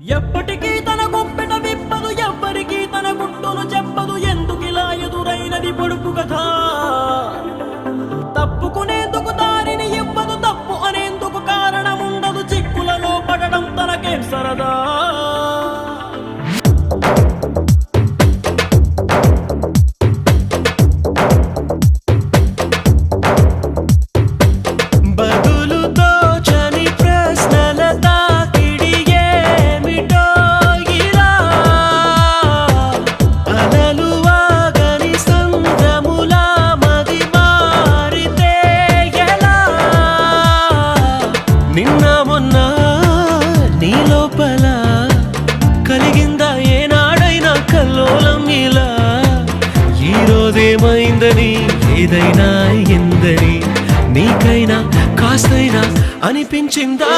ఎప్పటికీ తన గుప్పెట విప్పదు, ఎవ్వరికీ తన గుట్టును చెప్పదు. ఎందుకిలా ఎదురైనది పొడుపు కథ? తప్పుకునేందుకు దారిని ఇవ్వదు, తప్పు అనేందుకు కారణం ఉండదు. చిక్కులలో పడడం తనకేం సరదా? నిన్న మొన్న నీ లోపల కలిగిందా ఏనాడైనా కల్లోలం ఇలా? ఈ రోజేమైందని, ఏదైనా ఎందని నీకైనా కాస్తైనా అనిపించిందా?